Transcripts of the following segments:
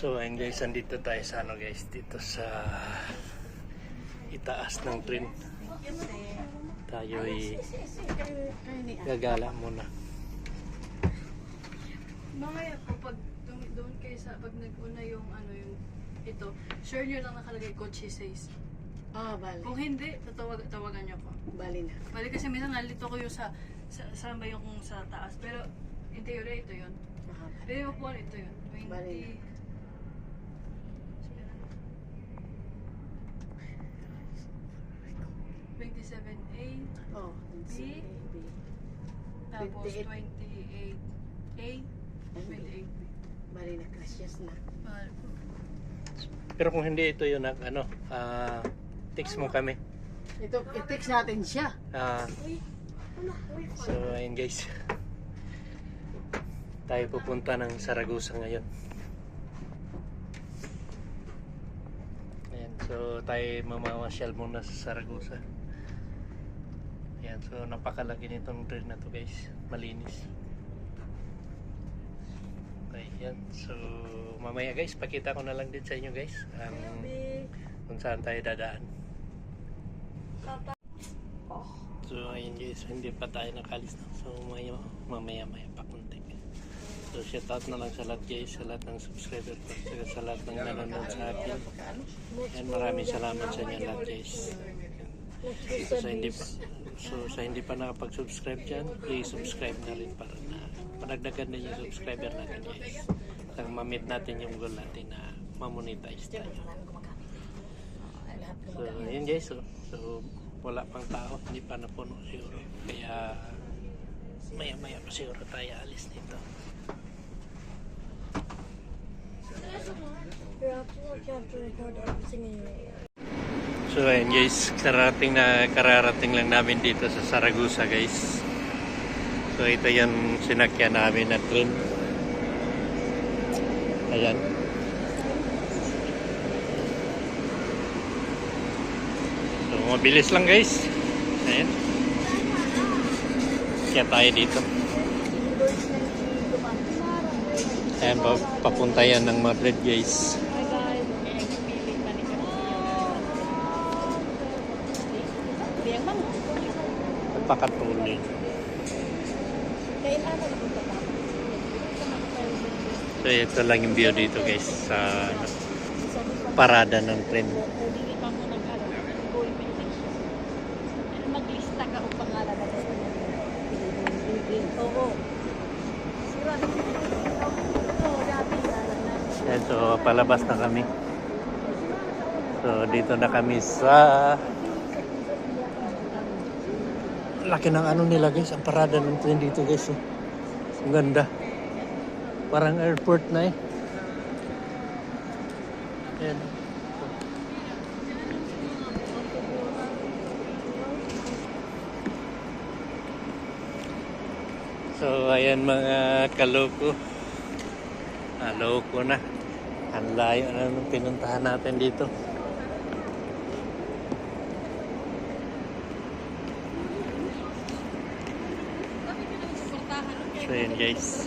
So ayun guys, andito tayo sa ano guys, dito sa itaas ng train. Tayo ay gagala muna. Mamaya po pag doon kayo sa pag nag-una yung ano yung ito, sure nyo lang nakalagay Coach says. Ah, bali. Kung hindi, tawagan nyo po. Bali na. Bali kasi minsan nalito ko yung saan ba yung kung sa taas. Pero in theory ito yun. Ah, bali. Pero yung po ito yun. 20. Bali na. Oh, B. Tapos 28A. 28. Bali na, gracias na. Pero kung hindi ito yun, ano, text mo kami. Ito, i-text natin siya. So ayun guys, tayo pupunta ng Zaragoza ngayon. Ayan, so tayo mamamasyal muna sa Zaragoza. Ayan, so napakalaki nitong train na to guys, malinis. Okay, yan. So mamaya guys, pakita ko na lang din sa inyo guys kung saan tayo dadaan. So ayun guys, hindi pa tayo nakalis na. So mamaya pa kunti. So shout out na lang sa lahat guys, sa lahat ng subscriber ko, sa lahat ng nanonood sa akin. And maraming salamat sa inyo lahat guys. So sa hindi pa nakapag-subscribe dyan, please subscribe na rin para na panagdagan din yung subscriber natin guys. Para ma-meet natin yung goal natin na ma-monetize tayo. So yun guys, so wala pang tao, hindi pa napuno siguro. Kaya maya pa siguro tayo alis dito. So ayun guys, kararating lang namin dito sa Zaragoza guys. So ito yung sinakyan namin na train. Ayan. So mabilis lang guys. Ayan. Kaya tayo dito. Ayan, papunta yan ng Madrid guys. Pakatuloy. So ito lang yung view dito guys sa parada ng train. Maglista ka o pangalan na oo. Ayan, so palabas na kami. So dito na kami sa laki ng ano nila guys, ang parada ng train dito guys. Ang ganda. Parang airport na eh. Ayan. So ayan mga kaloko. Loko na. Ang layo na nung pinuntahan natin dito. So yun guys.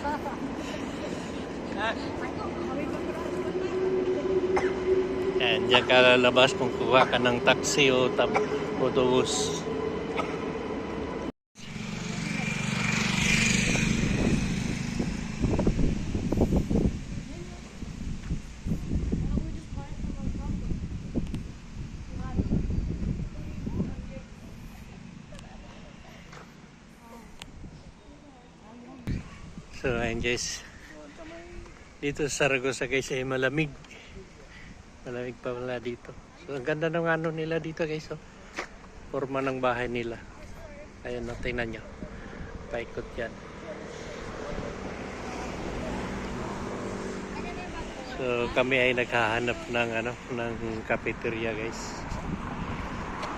Ayan, dyan ka lalabas kung kuha ka ng taxi o autobus. So ayun guys, dito sa Zaragoza guys ay malamig pa wala dito. So ang ganda ng ano nila dito guys, oh. Forma ng bahay nila. Ayun, tingnan nyo, paikot yan. So kami ay naghahanap ng ano, ng cafeteria guys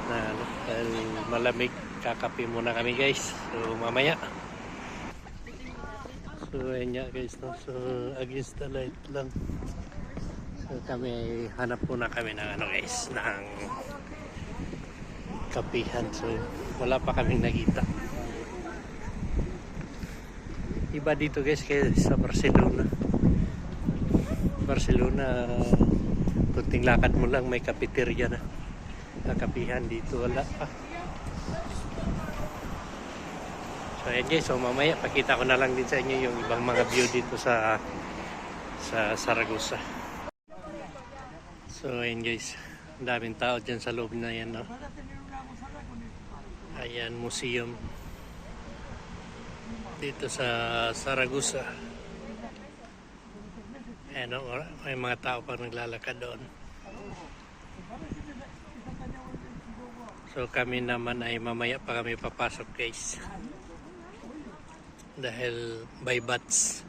na ano, dahil malamig, kakape muna kami guys. So mamaya. So ayun nga guys, no? So against the light lang. So kami, hanap muna kami ng ano guys, ng kapihan. So wala pa kaming nakita. Iba dito guys kaya sa Barcelona. Barcelona, kunting lakad mo lang, may cafeteria na. Kakapihan dito, wala pa. So ayan guys, so mamaya pakita ko na lang din sa inyo yung ibang mga view dito sa Zaragoza. So ayan guys, ang daming tao dyan sa loob na yan, no? Ayan, museum dito sa Zaragoza. Ayan, no? May mga tao pa naglalakad doon. So kami naman ay mamaya pa kami papasok guys. Dahil by bus.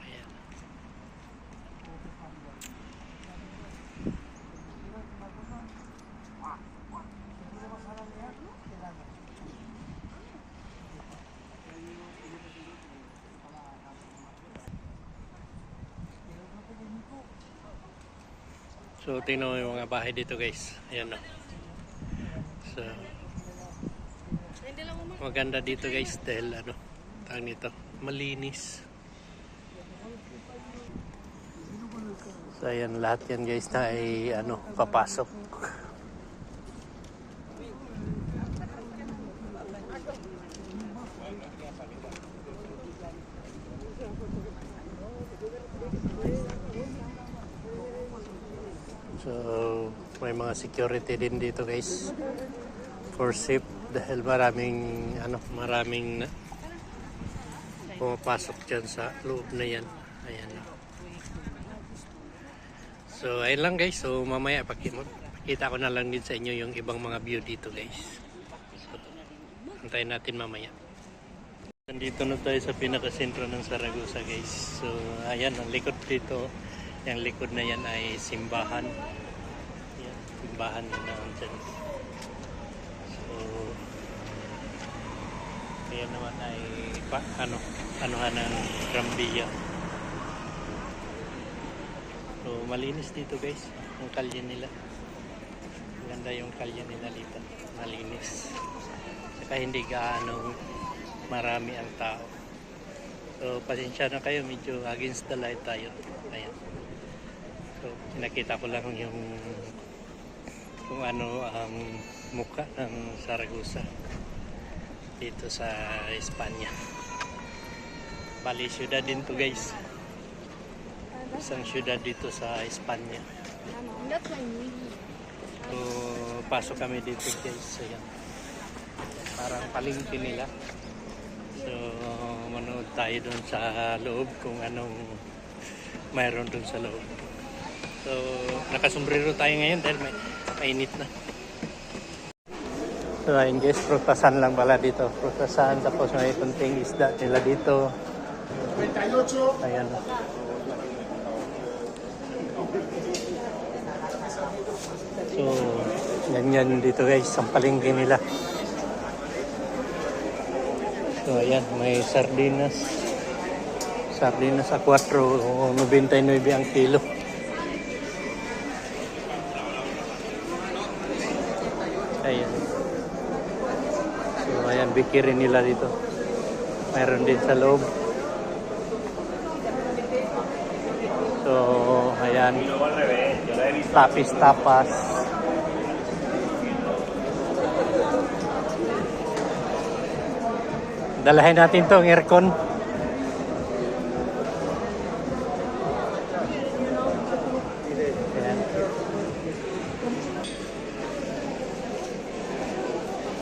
Ayan. So tingnan mo yung mga bahay dito guys. Ayan o. So maganda dito guys dahil ano, tawag nito, malinis. So ayan, lahat yan guys na ay ano, papasok. So may mga security din dito guys for safe dahil maraming pumapasok dyan sa loob na yan. Ayan. So ayun lang guys, so mamaya pakita ko na lang din sa inyo yung ibang mga view dito guys. So antayin natin mamaya. Nandito na tayo sa pinakasentro ng Zaragoza guys. So ayan, ang likod dito, yung likod na yan ay simbahan. Yan, simbahan yun na dyan. So ayan naman ay anuhan ng Granvia. So malinis dito guys, yung kalye nila. Maganda yung kalye nila dito, malinis. Saka hindi gaano marami ang tao. So pasensya na kayo, medyo against the light tayo. Ayan. So nakita ko lang yung kung ano ang mukha ng Zaragoza dito sa Espanya. Bali syudad din to guys. Isang syudad dito sa Espanya. So pasok kami dito guys. Ayan. Parang palengke nila. So manood tayo dun sa loob kung anong mayroon dun sa loob. So nakasombrero tayo ngayon dahil mainit na. So ayun guys, prutasan lang pala dito. Prutasan, tapos may kunting isda nila dito. Ayan. So ganyan dito guys, ang palengke nila. So ayan, may sardinas. Sardinas sa 4 o 99 ang kilo. Ayan. So ayan, bikirin nila dito. Mayroon din sa loob. So ayan, tapis tapas. Dalahin natin to ang aircon. Ayan.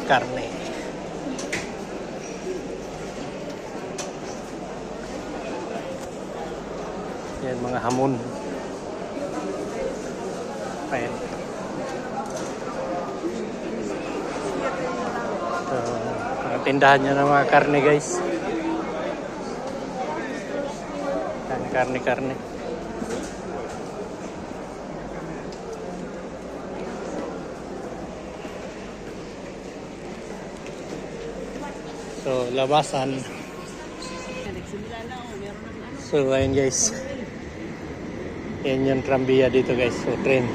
Karne. Yan mga hamon. Ayan. So, ang tindahan niya ng mga karne guys. Yan, karne. So, labasan. So, ayun guys. Yan yung Granvia dito guys. So, train.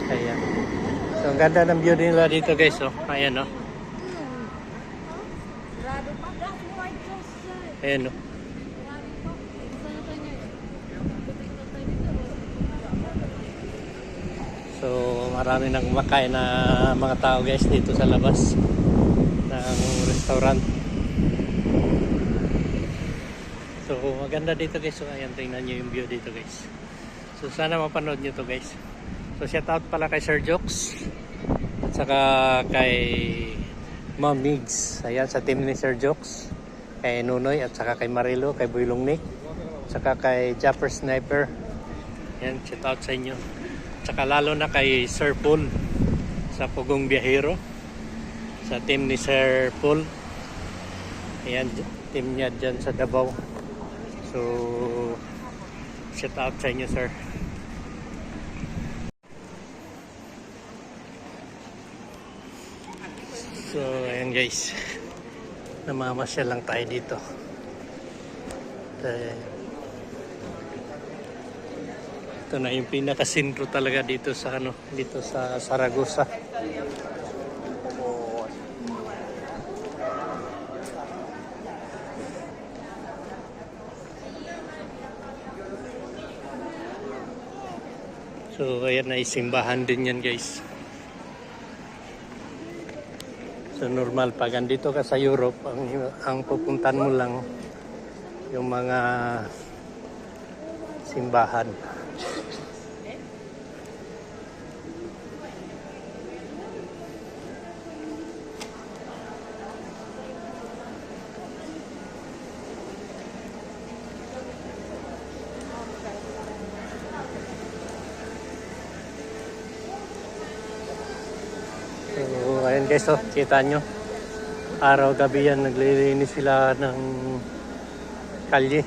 Ayan. So, ang ganda ng view nila dito guys. Oh. Ayan, oh. Ayan, no? So, marami nang kumakain na mga tao guys dito sa labas ng restaurant. So, maganda dito guys. So, ayan, tingnan nyo yung view dito guys. So, sana mapanood nyo to guys. So, shout out pala kay Sir Jokes. At saka kay Ma'am Migs. Ayan, sa team ni Sir Jokes. Kay Nunoy at saka kay Marilo, kay Buylong Nick. At saka kay Japper Sniper. Ayan, shout out sa inyo. At saka lalo na kay Sir Paul sa Pugong Biyahero. Sa team ni Sir Paul. Ayan, team niya dyan sa Davao. So, shout out sa inyo, sir. So, ayan guys. Namamasyal lang tayo dito. Ito na yung pinakasentro talaga dito sa dito sa Zaragoza. So, ayan na isimbahan din yan guys. So, normal pag andito ka sa Europe, ang pupuntan mo lang yung mga simbahan. So, ayan guys, oh, kita nyo. Araw-gabi yan, naglilinis sila ng kalye.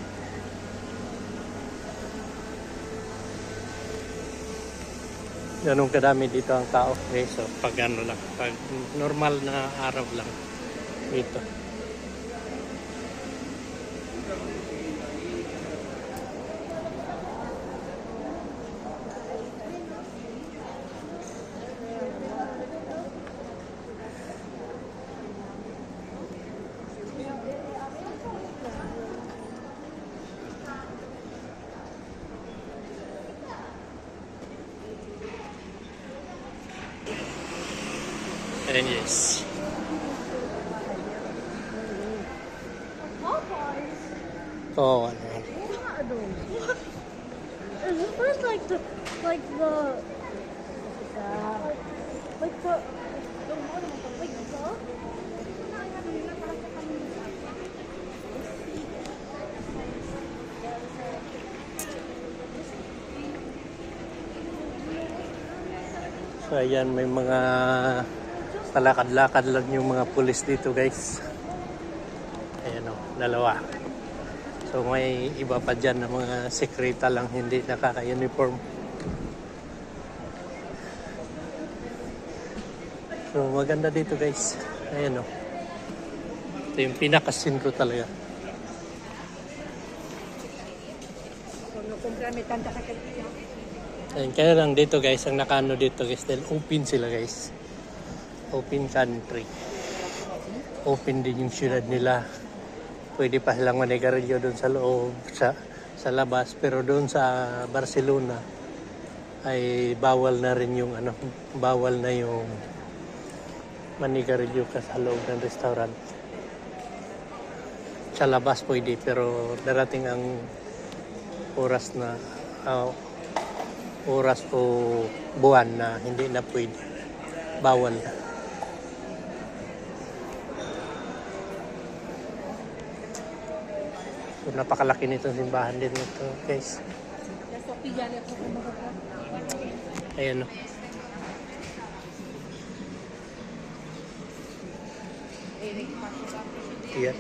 Ganun kadami dito ang tao. Okay, so pag ano lang, pag normal na araw lang dito. And yes. Oh, ano yan? Where's like the like the So ayan, may mga palakad-lakad lang yung mga pulis dito guys. Ayan o, dalawa. So may iba pa dyan na mga sekreta lang, hindi nakaka-uniform. So maganda dito guys. Ayan o. Ito yung pinakasintro talaga. Ayan, kaya lang dito guys, ang nakaano dito guys, dahil open sila guys. Open country. Open din yung syudad nila. Pwede pa silang manigarilyo doon sa loob, sa labas. Pero doon sa Barcelona ay bawal na rin yung bawal na yung manigarilyo ka sa loob ng restaurant. Sa labas pwede, pero darating ang oras na oras o buwan na hindi na pwede. Bawal na. So, napakalaki nitong simbahan din ito, guys. Ayan o. Ayan.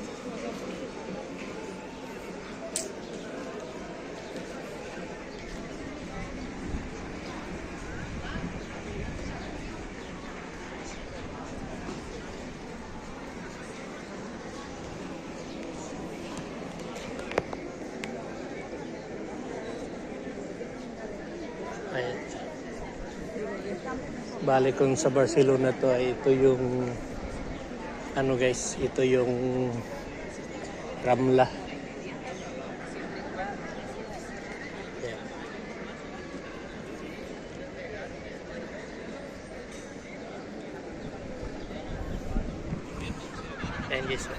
Ayan. Bali kung sa Barcelona to ay ito yung guys, ito yung Ramla. Ayan guys.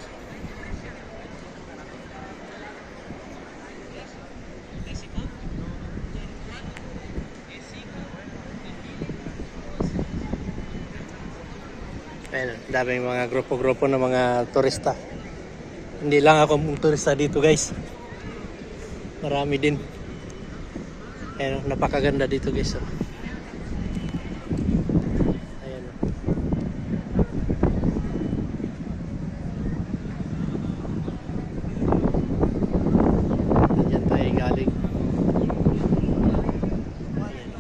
Ayan, daming mga grupo-grupo ng mga turista. Hindi lang ako mong turista dito guys. Marami din. Ayan, napakaganda dito guys. Oh. Ayan. Diyan tayo galing. Ayan.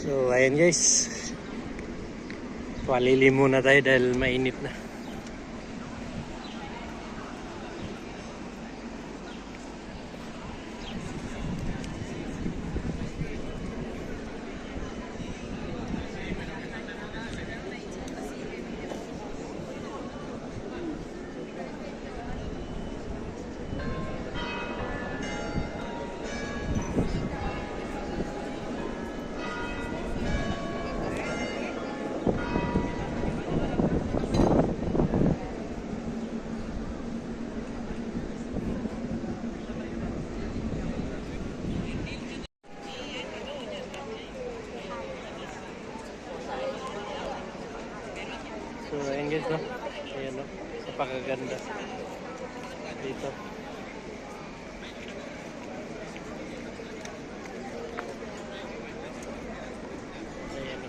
So ayan guys. Palili muna tayo dahil mainit na. So ayan guys, no? Ayan, no? Napakaganda dito. Ayan, no?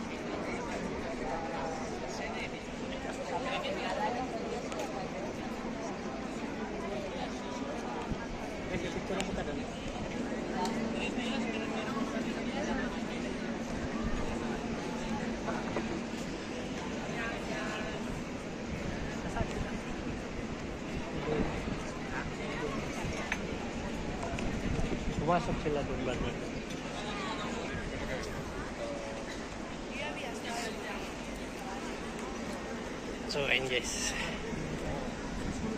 Pumasok sila doon ba? So ayun guys,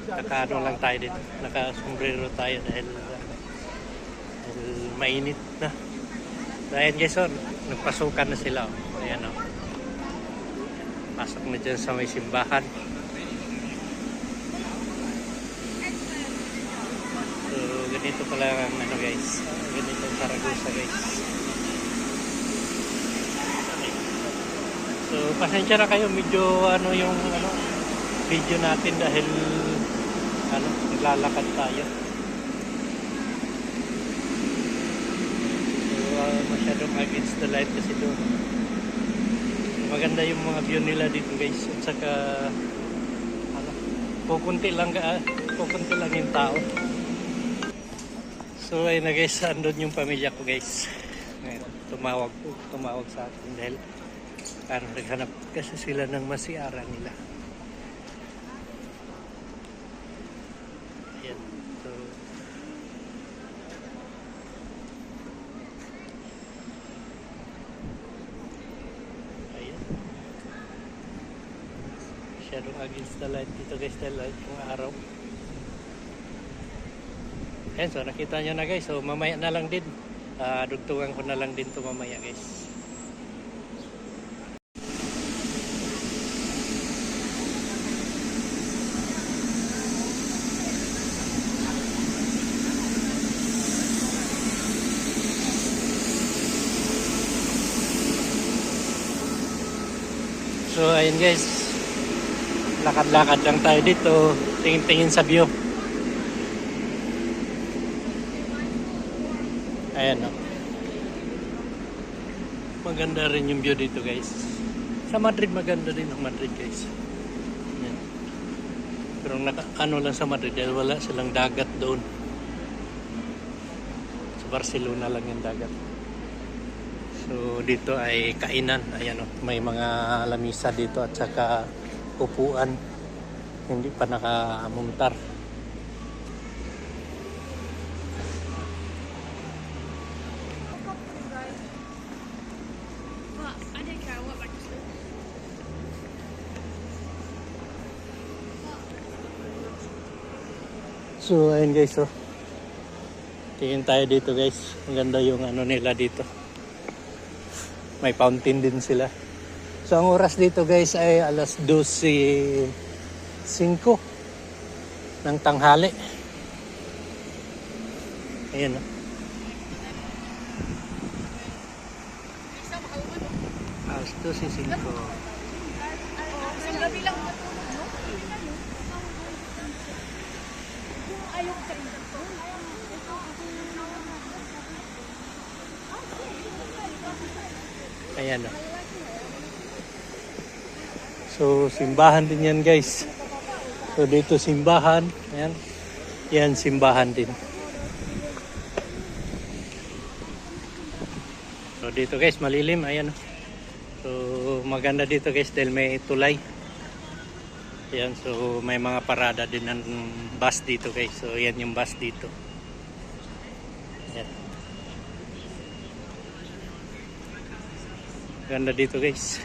nakaano lang tayo dito, nakasombrero tayo dahil mainit na. Dahil guys, oh, nagpasukan na sila. Oh. Ayan, oh. Pasok na dyan sa may simbahan. So ganito pala ang ano guys, ganito ang Zaragoza guys. So pasensya na kayo, medyo ano yung ano video natin dahil ano naglalakad tayo. So masyadong against the light kasi doon. Maganda yung mga view nila dito guys. At saka ano, pupunti lang yung tao. So ayun na guys, andun yung pamilya ko guys. Ngayon, tumawag sa akin dahil naghanap kasi sila ng masiara nila. Ayan. So ayan. Masyadong against the light dito guys dahil yung araw. Ayan, so nakita nyo na guys. So mamaya na lang din. Dugtungan ko na lang din to mamaya guys. So ayun guys, lakad-lakad lang tayo dito, tingin-tingin sa view. Ayan o. Maganda rin yung view dito guys. Sa Madrid maganda din ang Madrid guys. Ayan. Pero ano lang sa Madrid dahil wala silang dagat doon. Sa Barcelona lang yung dagat. So dito ay kainan. Ayan o. May mga lamisa dito at saka upuan. Hindi pa nakamuntar. So ayun guys, oh. Tingin tayo dito guys. Ang ganda yung ano nila dito. May fountain din sila. So ang oras dito guys ay alas 12:05 ng tanghali. Ayan oh. Alas 12:05. Ayan o. So, simbahan din yan guys. So, dito simbahan. Ayan. Yan, simbahan din. So, dito guys, malilim. Ayan o. So, maganda dito guys dahil may tulay. Ayan, so may mga parada din ng bus dito guys. So, yan yung bus dito. Ayan. Ganda dito guys.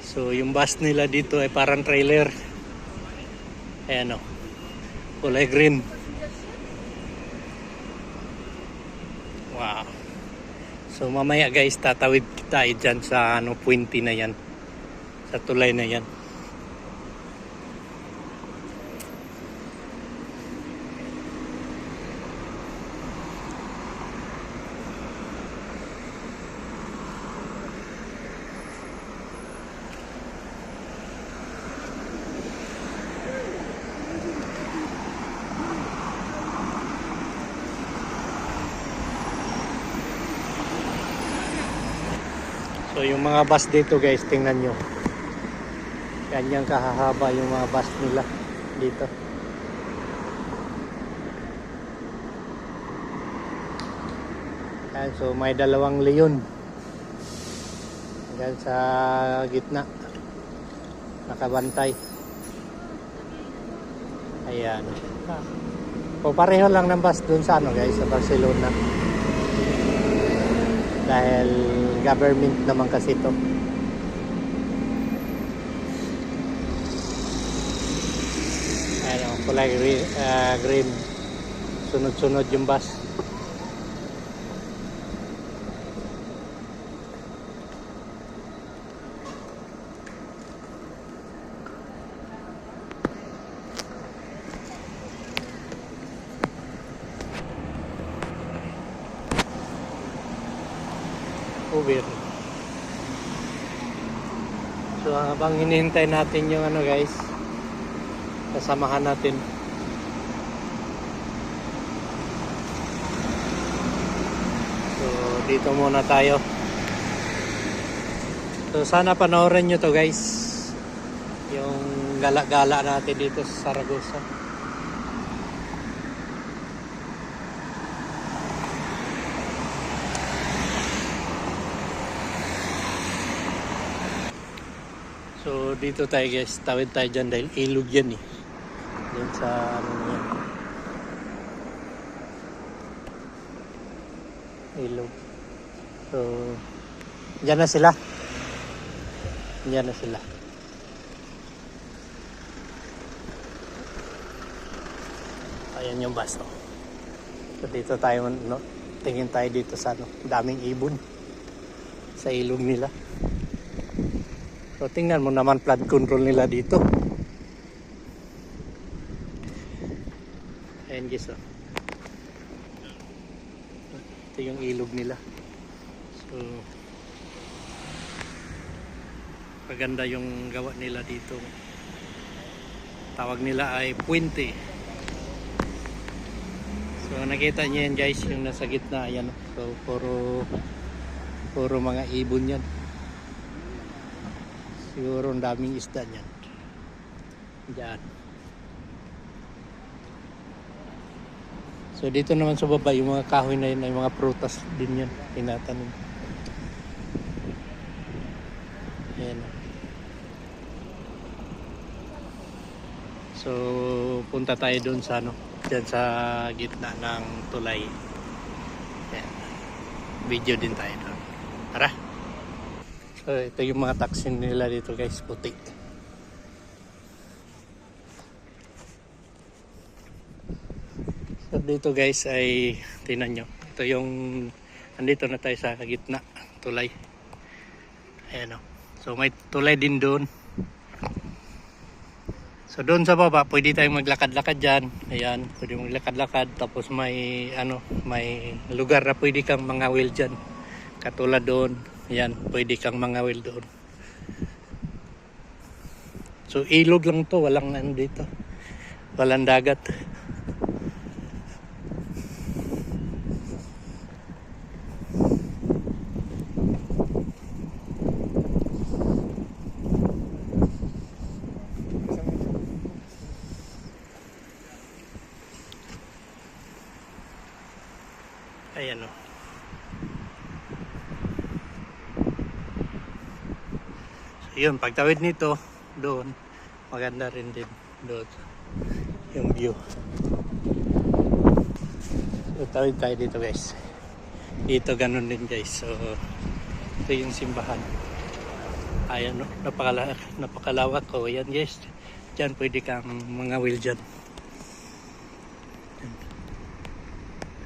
So yung bus nila dito ay parang trailer. Ayan o. Kulay green. Wow. So mamaya guys tatawid tayo dyan sa ano, puente na yan. Sa tulay na yan. So yung mga bus dito guys, tingnan nyo. Ganyang kahahaba yung mga bus nila dito. Yan, so may dalawang leon. Yan sa gitna. Nakabantay. Ayan. So pareho lang ng bus dun sa ano guys, sa Barcelona. Dahil government naman kasi ito. Ano, kulay green. Sunod-sunod yung bus. Uber. So habang hinihintay natin yung ano guys, kasamahan natin. So dito muna tayo. So sana panoorin nyo to guys, yung gala-gala natin dito sa Zaragoza. So dito tayo guys, tawid tayo dyan dahil ilog yan eh. Yan sa ano na yan. Ilog. So, dyan na sila. Dyan na sila. Ayan yung bus. Oh. So dito tayo, no, tingin tayo dito sa ano, daming ibon sa ilog nila. So tingnan mo naman flood control nila dito. Ayan guys oh. Ito yung ilog nila. So Napakaganda yung gawa nila dito. Tawag nila ay puente. So nakita niyo yan guys, yung nasa gitna. Ayan. So puro mga ibon yan. Siguro ang daming isda niyan. Diyan. So dito naman sa baba, yung mga kahoy na yun ay mga prutas din yan. Tinatanim. Ayan. So punta tayo doon sa ano, dyan sa gitna ng tulay. Ayan. Video din tayo doon. Tara! So ito yung mga taxi nila dito guys, puti. So dito guys ay tingnan nyo. Ito yung andito na tayo sa gitna tulay. Ayan o. So may tulay din doon. So doon sa baba pwede tayong maglakad-lakad dyan. Ayan, pwede maglakad-lakad. Tapos may may lugar na pwede kang mangawil dyan. Katulad doon. Ayan, pwede kang mangawil doon. So ilog lang to, walang ano dito. Walang dagat. Ayan o. So yun, pagtawid nito, doon, maganda rin din doon yung view. So tawid tayo dito guys. Dito ganun din guys. So ito yung simbahan. Ayan o, napakalawak o. Ayan guys. Diyan pwede kang mangawil dyan.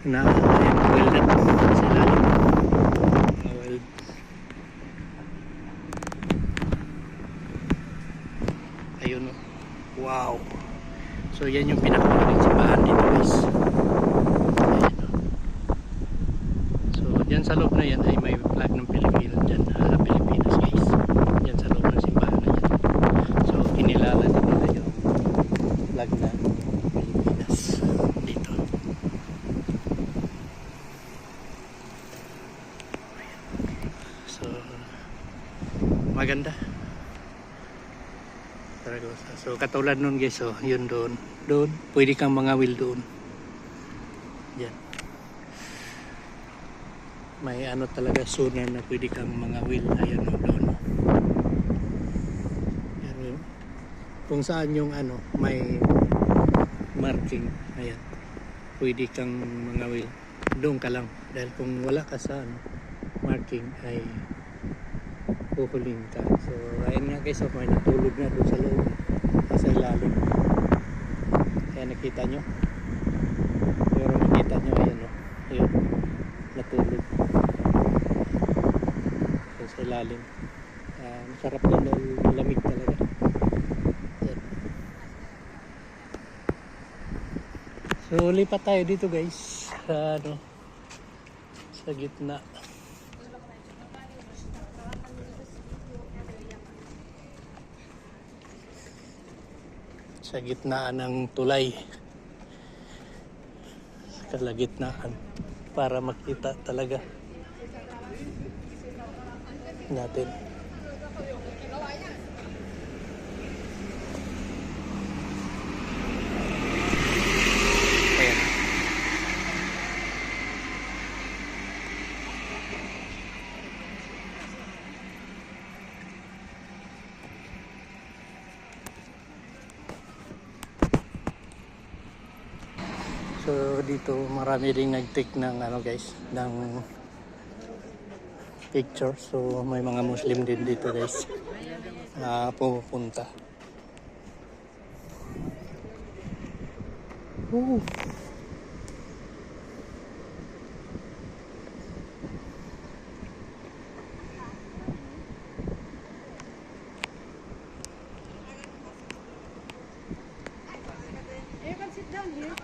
Na well na sa lalim. Well. Ayun o. Wow. So yan yung pinakamalaking simbahan dito guys. Ayan o. So dyan sa loob na yan ay may flag ng Pilipinas dyan. Pilipinas guys. Dyan sa loob ng simbahan na yan. So kinilala din nila yung flag ng Pilipinas dito. So maganda. So katulad nun guys, so yun doon pwede kang mangawil doon. Yan. May ano talaga zona na pwede kang mangawil. Ayan o doon. Yan, kung saan yung ano may marking, ayan, pwede kang mangawil. Doon ka lang. Dahil kung wala ka sa ano, marking ay puhuling ka. So ayun nga guys, so, may natulog na doon sa loob, sa ilalim. Kaya nakita nyo, pero nakita nyo ayan o, ayun, natulog doon sa ilalim. Masarap din, malamig talaga. Ayan. So lipat tayo dito guys sa ano, sa gitna. Sa gitnaan ng tulay. Sa kalagitnaan. Para makita talaga natin. Ayan. So dito marami ring nag-take ng ano guys, ng picture. So may mga Muslim din dito guys na pupunta. You can sit down here.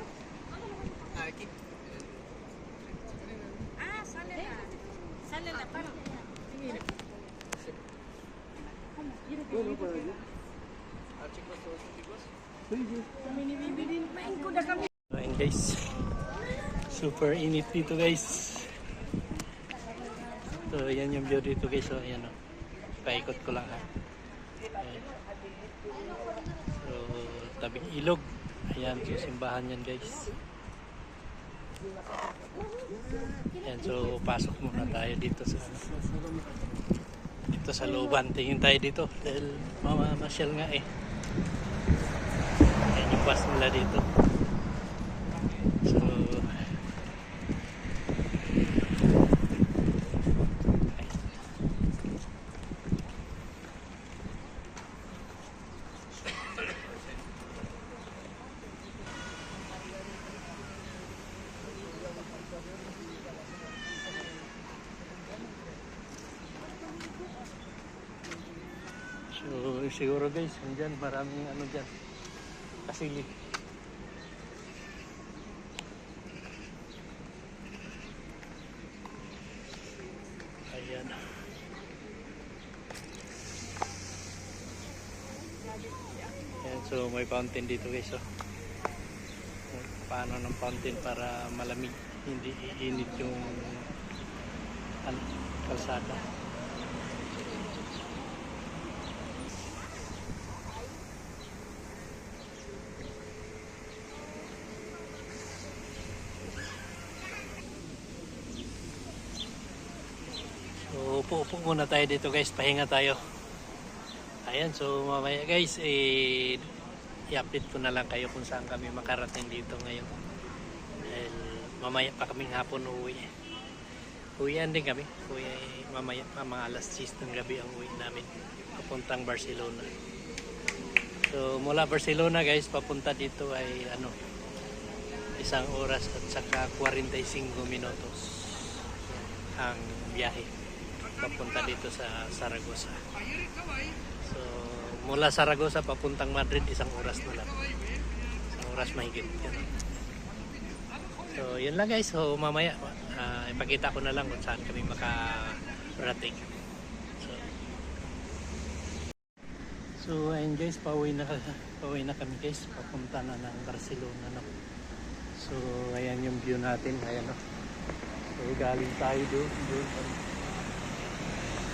Ayan guys, super init dito guys. So yan yung view dito guys. So ayan o, paikot ko lang ha. Ayan. So tabing ilog. Ayan, so simbahan yan guys. Ayan, so pasok muna tayo dito sa looban. Tingin tayo dito dahil mamamasyal nga eh. Ayan yung bus nila dito. So siguro guys, andyan maraming ano dyan, kasili. Ayan. Ayan, so may fountain dito guys. So, paano ng fountain para malamig, hindi iinit yung ano, kalsada. So upo muna tayo dito guys, pahinga tayo. Ayan, so mamaya guys i-update ko na lang kayo kung saan kami makarating dito ngayon. Dahil mamaya pa kaming hapon uuwi. Uwian din kami. Mamaya pa mga alas 6 ng gabi ang uwi namin papuntang Barcelona. So mula Barcelona guys papunta dito ay ano, 1 oras at saka 45 minutos ang biyahe papunta dito sa Zaragoza. So mula Zaragoza papuntang Madrid 1 oras na lang. 1 oras mahigit. So yun lang guys. So mamaya ipakita ko na lang kung saan kami makarating. So ayun guys, pauwi na kami guys. Papunta na ng Barcelona na. So ayan yung view natin. Ayan o. So galing tayo doon.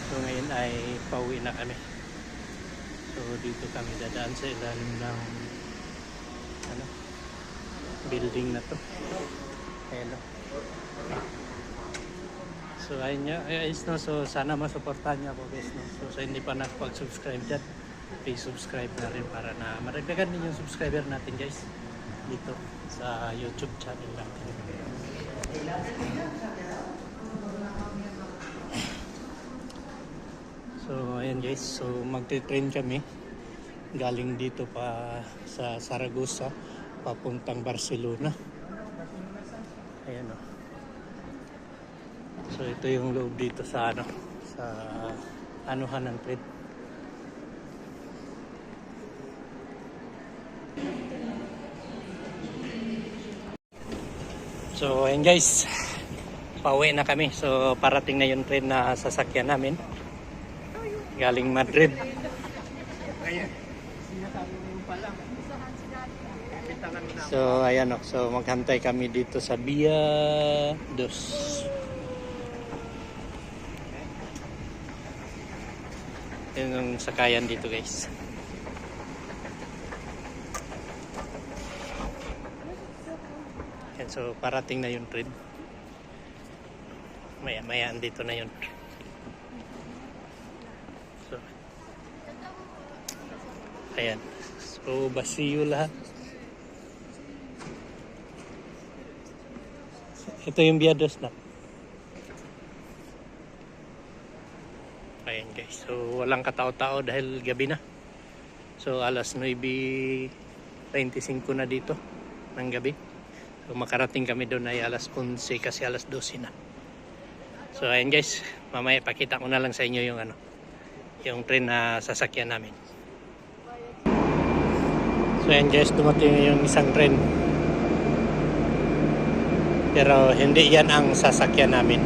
So ngayon ay pauwi na kami. So dito kami dadaan sa ilalim ng ano, building na to. Ayan o. So ayun nyo, guys, no? So sana masuportahan nyo ako guys, no? So sa hindi pa nakapag-subscribe dyan, please subscribe na rin para na maragdagan din yung subscriber natin guys dito sa YouTube channel natin. So ayan guys, so magte-train kami galing dito pa sa Zaragoza papuntang Barcelona. Ayan o. So ito yung loob dito sa ano, sa anuhan ng train. So ayan guys, pauwi na kami. So parating na yung train na sasakyan namin galing Madrid. So ayan o, so maghantay kami dito sa Via 2. Yun yung sakayan dito guys. Yan, so parating na yung train. Maya andito na yun. So ayan, so basiyo lahat. Ito yung Via 2 na. Ayan guys, so walang katao-tao dahil gabi na. So alas 9:25 na dito ng gabi. So makarating kami doon ay alas 11 kasi alas 12 na. So ayan guys, mamaya pakita ko na lang sa inyo yung ano, yung train na sasakyan namin. So ayan guys, dumating yung isang train. Pero hindi yan ang sasakyan namin.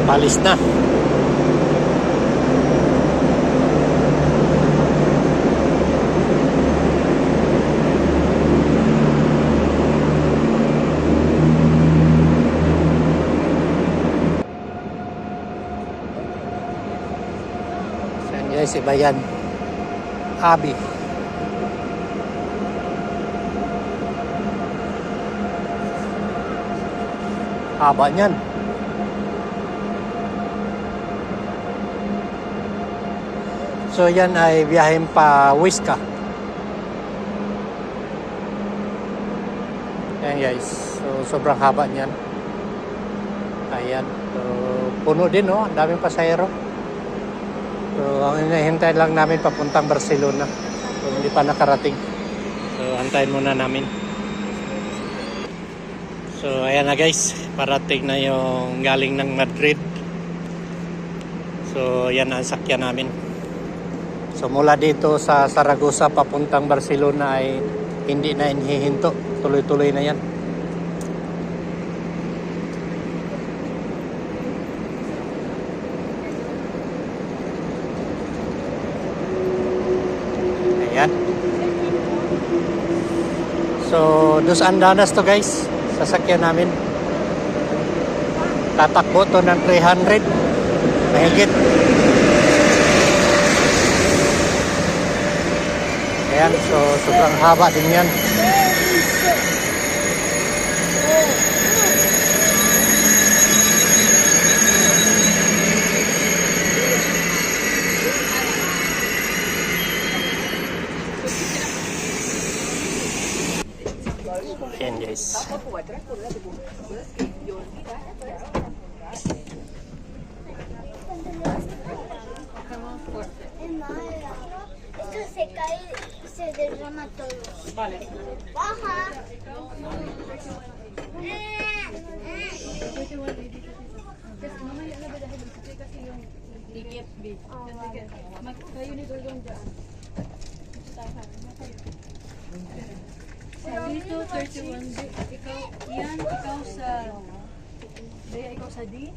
Palis na. Yan guys, iba yan. Abi. Haba niyan. So yan ay biyahin pa Huesca. Yan guys. So sobrang haba niyan. Ayan. So puno din, no? Ang daming pasahero. So ang hinihintay lang namin papuntang Barcelona. So hindi pa nakarating. So antayin muna namin. So ayan na guys, parating na yung galing ng Madrid. So yan ang sakyan namin. So mula dito sa Zaragoza papuntang Barcelona ay hindi na inihinto. Tuloy-tuloy na yan. Ayan. So Dos Andanas to guys. Sasakyan namin. Tatakbo to ng 300 mahigit. Ayan, so sobrang haba din yan. Ayan guys. Esto se cae, se derrama todo. Vale. Baja. Kasi mamaya na ba dahil kasi yung ticket bid. Kayo ni Gordon dyan. Dito 31 ikaw yan, ikaw sa Daya, ikaw sa D.